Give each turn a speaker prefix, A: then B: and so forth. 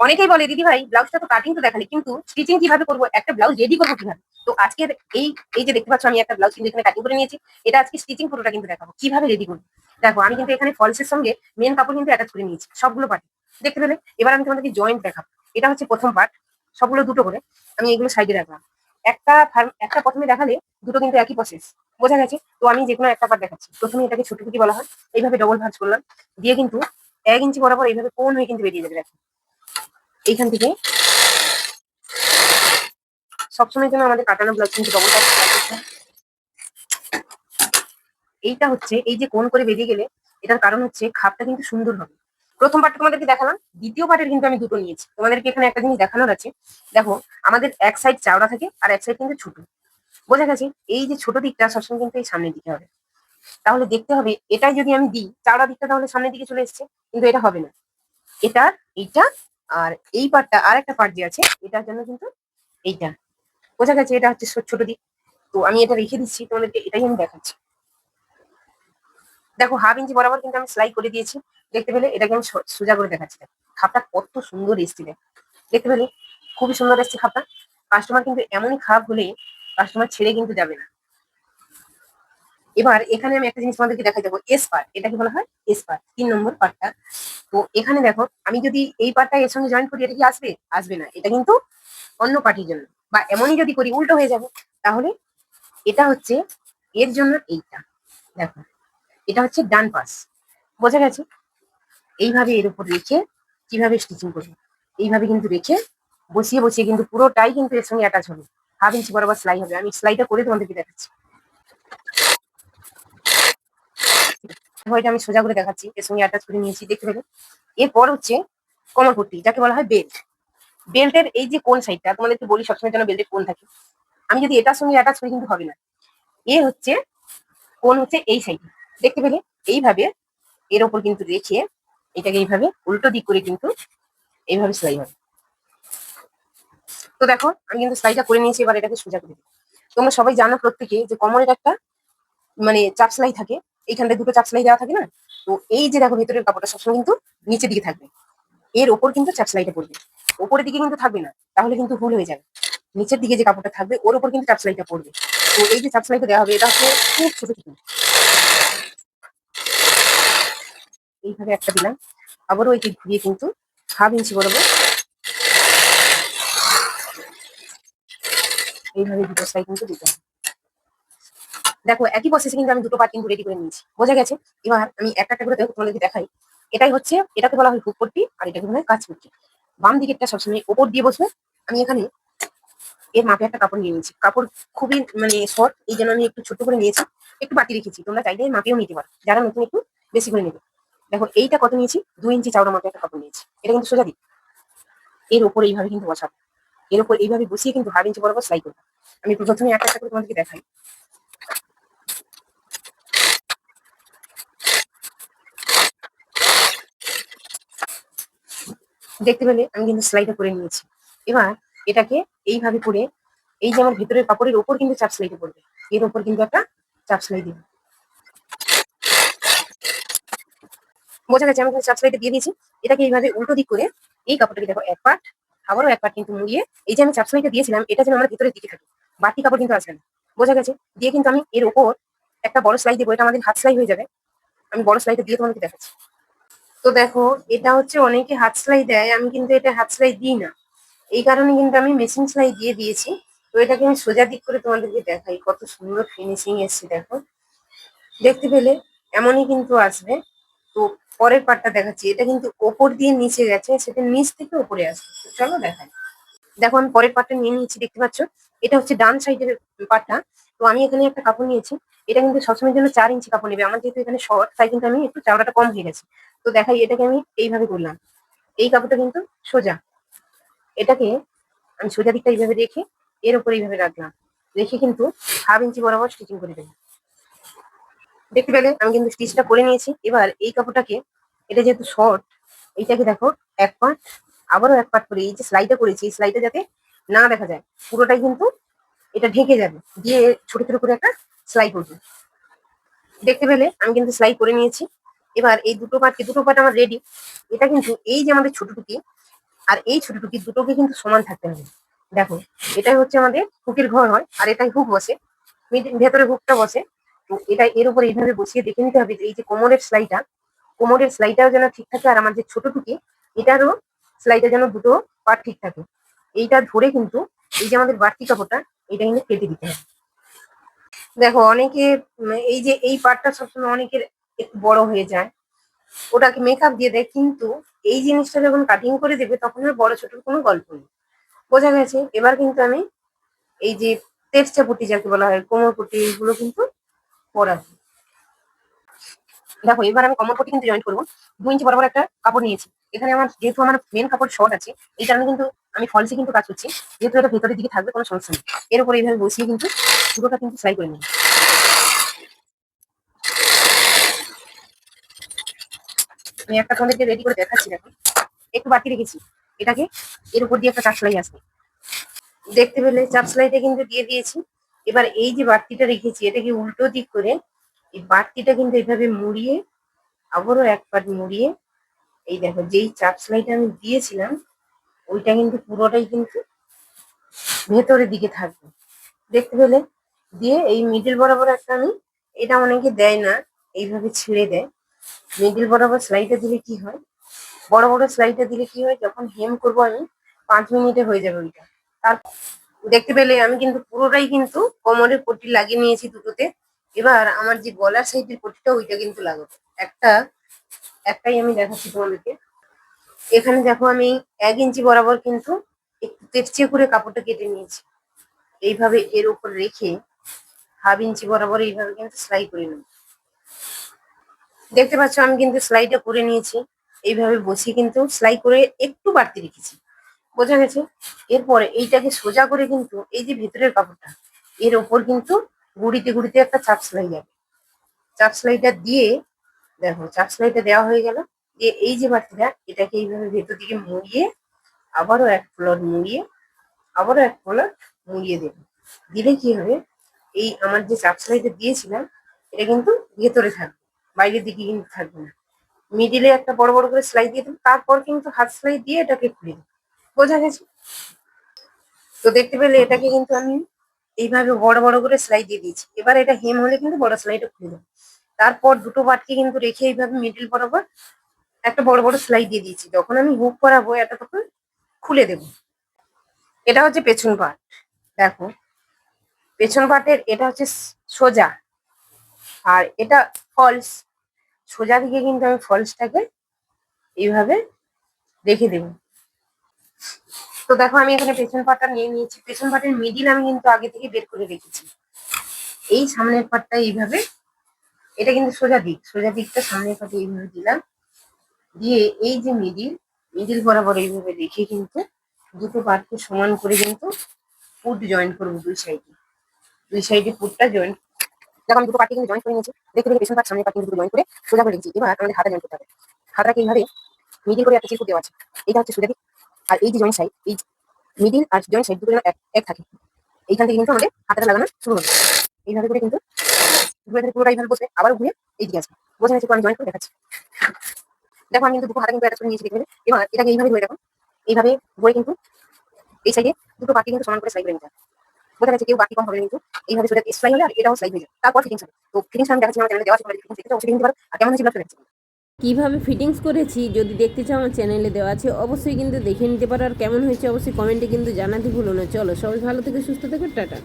A: অনেকেই বলে দিদি ভাই ব্লাউজটা তো কাটিং তো দেখালি, কিন্তু স্টিচিং কিভাবে করবো, একটা ব্লাউজ রেডি করবো কিভাবে? তো আজকের এই এই যে দেখতে পাচ্ছ আমি একটা ব্লাউজ কিন্তু এখানে কাটিং করে নিয়েছি, এটা আজকে স্টিচিং পুরোটা কিন্তু দেখাবো কিভাবে রেডি করবো। দেখো আমি কিন্তু এখানে ফলসের সঙ্গে মেন কাপড় কিন্তু অ্যাটাচ করে নিয়েছি সবগুলো পার্ট, দেখতে পেলে। এবার আমি তোমাদেরকে জয়েন্ট দেখাবো। এটা হচ্ছে প্রথম পার্ট, সবগুলো দুটো করে আমি এগুলো সাইডে রাখলাম। একটা প্রথমে দেখালে দুটো কিন্তু একই প্রসেস, বোঝা গেছে? তো আমি যে কোনো একটা পার্ট দেখাচ্ছি। প্রথমে এটাকে ছোট কুচি বলা হয়, এইভাবে ডবল ভাঁজ করলাম, দিয়ে কিন্তু 1 ইঞ্চি বরাবর এইভাবে কোণ হয়ে কিন্তু বেরিয়ে যাবে। দেখো এইখান থেকে সবসময় যেন আমাদের কাটানো ব্লাউজ কিন্তু ডবল ভাঁজ করতে হয়। এইটা হচ্ছে এই যে কোণ করে বেরিয়ে গেলে এটার কারণ হচ্ছে খাপটা কিন্তু সুন্দর হবে। প্রথম পার্টটা তোমাদেরকে দেখালাম, দ্বিতীয় পার্টের কিন্তু আমি দুটো নিয়েছি। তোমাদেরকে এখানে একটা জিনিস দেখানোর আছে। দেখো আমাদের এক সাইড চাওড়া থাকে আর এক সাইড কিন্তু ছোট, বোঝা গেছে? এই যে ছোট দিকটা সবসময় কিন্তু এই সামনের দিকে হবে। তাহলে দেখতে হবে এটাই যদি আমি দিই চাওড়া দিকটা, তাহলে সামনের দিকে চলে এসছে, কিন্তু এটা হবে না। এটার এইটা আর এই পার্টটা আর একটা পার্ট যে আছে এটার জন্য কিন্তু এইটা, বোঝা গেছে? এটা হচ্ছে ছোট দিক। তো আমি এটা রেখে দিচ্ছি, তোমাদেরকে এটাই আমি দেখাচ্ছি। দেখো 1/2 ইঞ্চি বরাবর কিন্তু আমি সেলাই করে দিয়েছি, দেখতে পেলে? এটাকে আমি সোজা করে দেখাচ্ছি। দেখো খাপটা কত সুন্দর এসছে, দেখতে পেলে? খুবই সুন্দর এসছে খাপটা। কাস্টমার কিন্তু এমনই খাপ হলে কাস্টমার ছেড়ে কিন্তু যাবে না। এবার এখানে আমি একটা জিনিস তোমাদেরকে দেখাই দেবো, এস পার্ট, এটাকে বলা হয় এস পার্ট, 3 নম্বর পার্টটা। তো এখানে দেখো আমি যদি এই পার্টটা এর সঙ্গে জয়েন করি, এটা কি আসবে? আসবে না, এটা কিন্তু অন্য পার্টির জন্য। বা এমনই যদি করি উল্টো হয়ে যাবে, তাহলে এটা হচ্ছে এর জন্য। এইটা দেখো, এটা হচ্ছে ডান পাশ, বোঝা গেছে? এইভাবে এর উপর রেখে কিভাবে স্টিচিং করবে, এইভাবে কিন্তু রেখে বসিয়ে বসিয়ে কিন্তু পুরোটাই কিন্তু এর সঙ্গে অ্যাটাচ হবে। 1/2 ইঞ্চি বরাবর সেলাই হবে। আমি সেলাইটা করে তোমাদেরকে দেখাচ্ছি। এটা আমি সোজা করে দেখাচ্ছি, এর সঙ্গে অ্যাটাচ করে নিয়েছি, দেখতে পেলে? এরপর হচ্ছে কোমরপট্টি, যাকে বলা হয় বেল্ট। বেল্টের এই যে কোন সাইডটা, তোমাদেরকে বলি সবসময় যেন বেল্টের কোন থাকে। আমি যদি এটার সঙ্গে অ্যাটাচ করি কিন্তু হবে না। এ হচ্ছে কোন হচ্ছে এই সাইড, দেখতে পেলে? এইভাবে এর ওপর কিন্তু রেখে এটাকে এইভাবে উল্টো দিক করে কিন্তু এইভাবে সেলাই হবে। তো দেখো আমি কিন্তু সেলাইটা করে নিয়েছি, এবার এটাকে সোজা করে দিই। তোমরা সবাই জানো প্রত্যেকে যে কোমরের একটা মানে চাপ সেলাই থাকে, এইখানটায় দুটো চাপ সেলাই দেওয়া থাকে না? তো এই যে দেখো ভেতরের কাপড়টা সবসময় কিন্তু নিচের দিকে থাকবে, এর ওপর কিন্তু চাপ সেলাইটা পড়বে। ওপরের দিকে কিন্তু থাকবে না, তাহলে কিন্তু ভুল হয়ে যাবে। নিচের দিকে যে কাপড়টা থাকবে ওর ওপর কিন্তু চাপ সেলাইটা পড়বে। তো এই যে চাপ সেলাইটা দেওয়া হবে, এটা হচ্ছে খুব ছোট ছোট, এইভাবে একটা দিলাম, আবারও এই ঘুরিয়ে কিন্তু 1/2 ইঞ্চি বরাবর এইভাবে দুটো সেলাই কিন্তু দিতে হবে। দেখো একই প্রসেসে কিন্তু আমি দুটো পার্ট কিন্তু রেডি করে নিয়েছি, বোঝা গেছে? এবার আমি একটা একটা করে দেখো তোমাদেরকে দেখাই। এটাই হচ্ছে, এটাকে বলা হয় হুক পট্টি আর এটাকে বলা হয় কাজ পট্টি। বাম দিকেরটা সবসময় ওপর দিয়ে বসবে। আমি এখানে এর মাপে একটা কাপড় নিয়ে নিয়েছি, কাপড় খুবই মানে শর্ট, এই জন্য আমি একটু ছোট করে নিয়েছি, একটু বাকি রেখেছি। তোমরা চাইলে মাপেও নিতে পারো, যারা নতুন একটু বেশি করে নেবে। দেখো এইটা কত নিয়েছি, 2 ইঞ্চি চাওড়া মাপে একটা কাপড় নিয়েছি, এটা কিন্তু সোজা দিক। এর উপর এইভাবে কিন্তু বসাবো, এর উপর এইভাবে বসিয়ে কিন্তু 1/2 ইঞ্চি বরাবর সেলাই করবো। আমি প্রথমে একটা একটা করে তোমাদেরকে দেখাই। দেখতে পেলে আমি কিন্তু সেলাইটা করে নিয়েছি। এবার এটাকে এইভাবে করে এই যে আমার ভিতরের কাপড়ের ওপর কিন্তু চাপ সেলাইটা পড়বে, এর ওপর কিন্তু একটা চাপ সেলাই দিবে, বোঝা গেছে? আমি কিন্তু চাপ সেলাইটা দিয়ে দিয়েছি। এটাকে এইভাবে উল্টো দিক করে এই কাপড়টাকে দেখো এক পার্ট, আবারও এক পার্ট কিন্তু মুড়িয়ে এই যে আমি চাপ সেলাইটা দিয়েছিলাম এটা যেন আমার ভিতরের দিকে থাকে, বাকি কাপড় কিন্তু আসবে না, বোঝা গেছে? দিয়ে কিন্তু আমি এর ওপর একটা বড় সেলাই দেবো, এটা আমাদের হাত সেলাই হয়ে যাবে। আমি বড় সেলাইটা দিয়ে তোমাদেরকে দেখাচ্ছি। তো দেখো এটা হচ্ছে অনেকে হাত সেলাই দেয়, আমি কিন্তু এটা হাত সেলাই দিই না, এই কারণে কিন্তু আমি মেশিন সেলাই দিয়ে দিয়েছি। তো এটাকে আমি সোজা দিক করে তোমাদেরকে দেখাই, কত সুন্দর ফিনিশিং এসছে দেখো, দেখতে পেলে? এমনই কিন্তু আসবে। তো পরের পার্টটা দেখাচ্ছি, এটা কিন্তু ওপর দিয়ে নিচে গেছে, সেটা নিচ থেকে উপরে আসবে। তো চলো দেখাই। দেখো আমি পরের পার্টটা নিয়ে নিয়েছি, দেখতে পাচ্ছ? এটা হচ্ছে ডান সাইডের পার্টটা। তো আমি এখানে একটা কাপড় নিয়েছি, এটা কিন্তু সবসময়ের জন্য 4 ইঞ্চি কাপড় নেবে। আমার যেহেতু এখানে শর্ট, তাই কিন্তু আমি একটু চাওড়াটা কম হয়ে গেছে। তো দেখাই, এটাকে আমি এইভাবে করলাম, এই কাপড়টা কিন্তু সোজা, এটাকে আমি সোজা দিকটা এইভাবে রেখে এর উপর এইভাবে রাখলাম, রেখে কিন্তু 1/2 ইঞ্চি বরাবর স্টিচিং করে দেবো। দেখতে পেলে আমি কিন্তু স্টিচটা করে নিয়েছি। এবার এই কাপড়টাকে, এটা যেহেতু শর্ট, এইটাকে দেখো এক পার্ট, আবারও এক পার্ট করে এই যে সেলাইটা করেছি, এই সেলাইটা যাতে না দেখা যায়, পুরোটাই কিন্তু এটা ঢেকে যাবে, দিয়ে ছোট ছোট করে একটা সেলাই করবো। দেখতে পেলে আমি কিন্তু সেলাই করে নিয়েছি। এবার এই দুটো পার্ট আমার রেডি। এটা কিন্তু এই যে আমাদের ছোট টুকি, আর এই ছোট টুকি দুটোকে কিন্তু সমান থাকতে হবে। দেখো, এটাই হচ্ছে আমাদের হুকের ঘর হয়, আর এটাই হুক বসে, ভেতরে হুকটা বসে। তো এটা এর উপর এইভাবে বসিয়ে দেখে নিতে হবে যে এই যে কোমরের সেলাইটাও যেন ঠিক থাকে, আর আমার যে ছোট টুকি এটারও সেলাইটা যেন দুটো পার্ট ঠিক থাকে। এইটা ধরে কিন্তু এই যে আমাদের বাড়তি কাপড়টা এটা কিন্তু কেটে দিতে হবে। দেখো, অনেকে এই যে এই পার্টটা সবসময় অনেকের একটু বড় হয়ে যায়, ওটাকে মেকআপ দিয়ে দেয়, কিন্তু এই জিনিসটা যখন কাটিং করে দেবে তখন আর বড় ছোটর কোনো গল্প নেই। বোঝা গেছে? এবার কিন্তু আমি এই যে তেরচা পট্টি যাকে বলা হয়, কোমর পট্টি, এইগুলো কিন্তু পরাবো। দেখো, এবার আমি কোমর পট্টি কিন্তু জয়েন্ট করবো। 2 ইঞ্চি বরাবর একটা কাপড় নিয়েছি। এখানে আমার যেহেতু আমার মেন কাপড় শর্ট আছে, এই কারণে কিন্তু আমি ফলসে কিন্তু কাজ করছি। যেহেতু এটা ভেতরের দিকে থাকবে, কোনো সমস্যা নেই। এর উপর এইভাবে বসিয়ে কিন্তু পুরোটা কিন্তু সেলাই করে নেবো। আমি একটা তোমাদেরকে রেডি করে দেখাচ্ছি। দেখো, একটু বাকি রেখেছি, এটাকে এর উপর দিয়ে একটা চাপ সেলাই আসবে। দেখতে পেলে চাপ সেলাইটা কিন্তু দিয়ে দিয়েছি। এবার এই যে বাড়তিটা রেখেছি এটাকে উল্টো দিক করে এই বাড়তিটা কিন্তু এইভাবে মুড়িয়ে, আবারও এক পাট মুড়িয়ে, এই দেখো যেই চাপ সেলাইটা আমি দিয়েছিলাম ওইটা কিন্তু পুরোটাই কিন্তু ভেতরের দিকে থাকবে। দেখতে পেলে? দিয়ে এই মিডিল বরাবর একটা আমি, এটা অনেকে দেয় না, এইভাবে ছেড়ে দেয়। মিডিল বরাবর সেলাইটা দিলে কি হয়, বড় বড় সেলাইটা দিলে কি হয়, যখন হেম করবো আমি 5 মিনিটে হয়ে যাবে ওইটা। তার দেখতে পেলে আমি কিন্তু পুরোটাই কিন্তু কোমরের পট্টি লাগিয়ে নিয়েছি দুটোতে। এবার আমার যে গলার সাইডের পট্টিটা ওইটা কিন্তু লাগাবো। একটা একটাই আমি দেখাচ্ছি তোমাদেরকে। এখানে দেখো, আমি 1 ইঞ্চি বরাবর কিন্তু একটু তেরচে করে কাপড়টা কেটে নিয়েছি। এইভাবে এর উপর রেখে 1/2 ইঞ্চি বরাবর এইভাবে কিন্তু সেলাই করে নেব। দেখতে পাচ্ছ আমি কিন্তু সেলাইটা করে নিয়েছি। এইভাবে বসিয়ে কিন্তু সেলাই করে একটু বাড়তি রেখেছি। বোঝা গেছে? এরপরে এইটাকে সোজা করে কিন্তু এই যে ভেতরের কাপড়টা এর ওপর কিন্তু গুড়িতে গুড়িতে একটা চাপ সেলাই যাবে। চাপ সেলাইটা দিয়ে, দেখো চাপ সেলাইটা দেওয়া হয়ে গেল। দিয়ে এই যে বাড়তিটা এটাকে এইভাবে ভেতর দিকে মুড়িয়ে, আবারও এক ফ্লোর মুড়িয়ে, আবারও এক ফ্লোর মুড়িয়ে দেবো। দিলে কি হবে, এই আমার যে চাপ সেলাইটা দিয়েছিলাম এটা কিন্তু ভেতরে থাকবে, বাইরের দিকে কিন্তু থাকবে না। মিডিলে একটা বড় বড় করে সেলাই দিয়ে দেবো, তারপর কিন্তু হাত সেলাই দিয়ে এটাকে খুলে দেবো। বোঝা গেছে? তো দেখতে পেলে এটাকে কিন্তু আমি এইভাবে বড় বড় করে সেলাই দিয়ে দিয়েছি। এবার এটা হেম হলে কিন্তু বড় সেলাইটা খুলে দেবো। তারপর দুটো পাটকে কিন্তু রেখে এইভাবে মিডিল বরাবর একটা বড় বড় সেলাই দিয়ে দিয়েছি। যখন আমি হুক করাবো এটা তখন খুলে দেবো। এটা হচ্ছে পেছন পাট। দেখো, পেছন পাটের এটা হচ্ছে সোজা, আর এটা ফলস। সোজা দিকে কিন্তু আমি ফলসটাকে এইভাবে রেখে দেবো। তো দেখো, আমি এখানে পেছন পাটটা নিয়ে নিয়েছি। পেছন পাটের মিডিল আমি কিন্তু আগে থেকে বের করে রেখেছি। এই সামনের পাটটা এইভাবে, এটা কিন্তু সোজা দিক, সোজা দিকটা সামনের পাটে এইভাবে দিলাম। দিয়ে এই যে মিডিল বরাবর এইভাবে রেখে কিন্তু দুটো পাটকে সমান করে কিন্তু ফুট জয়েন করবো দুই সাইডে ফুটটা জয়েন। দেখো, আমি দুটো পাটকে কিন্তু জয়েন করে নিয়েছি। দেখতে পেলে পেছন পাট সামনের পাট কিন্তু দুটো জয়েন করে সোজা করে রেখেছি। এবার আমাদের হাতা জয়েন করতে হবে। হাতাকে এইভাবে মিডিল করে একটা চিরকুট দেওয়া আছে, এটা হচ্ছে সোজা দিক। আর এই যে জয়েন্ট সাইড, এই মিডিল আর জয়েন্ট সাইড দুটো এক এক থাকে। এইখান থেকে কিন্তু আমাদের হাতাটা লাগানো শুরু হবে। এইভাবে করে কিন্তু পুরোটা এইভাবে বসে আবার ঘুরে এইদিকে আসবে। বোঝা গেছে? আমি জয়েন করে দেখাচ্ছি। দেখো, আমি কিন্তু দুটো হাতা কিন্তু অ্যাটাচ করে নিয়েছি। দেখবে, এবার এটাকে এইভাবে ধরে রাখো। এইভাবে ধরে কিন্তু এই সাইডে দুটো পাটি কিন্তু সমান করে সেলাই করে নিতে হবে। বোঝা গেছে? কেউ বাকি কম হবে না কিন্তু। এইভাবে সোজা সেলাই হলে আর এটাও সেলাই হয়ে যাবে। তারপর ফিটিংস হবে। তো ফিটিংস আমি দেখাচ্ছি, আমার চ্যানেলে দেওয়া আছে, তোমরা ফিটিংস দেখতে চাও অবশ্যই দেখতে পারো। আর কেমন হয়েছে ব্লগটা দেখতে।
B: কিভাবে ফিটিংস করেছি যদি দেখতে চাও আমার চ্যানেলে দেওয়া আছে, অবশ্যই কিন্তু দেখে নিতে পারো। আর কেমন হয়েছে অবশ্যই কমেন্টে কিন্তু জানাতে ভুলো না। চলো, সবাই ভালো থেকে সুস্থ থেকো, টাটা।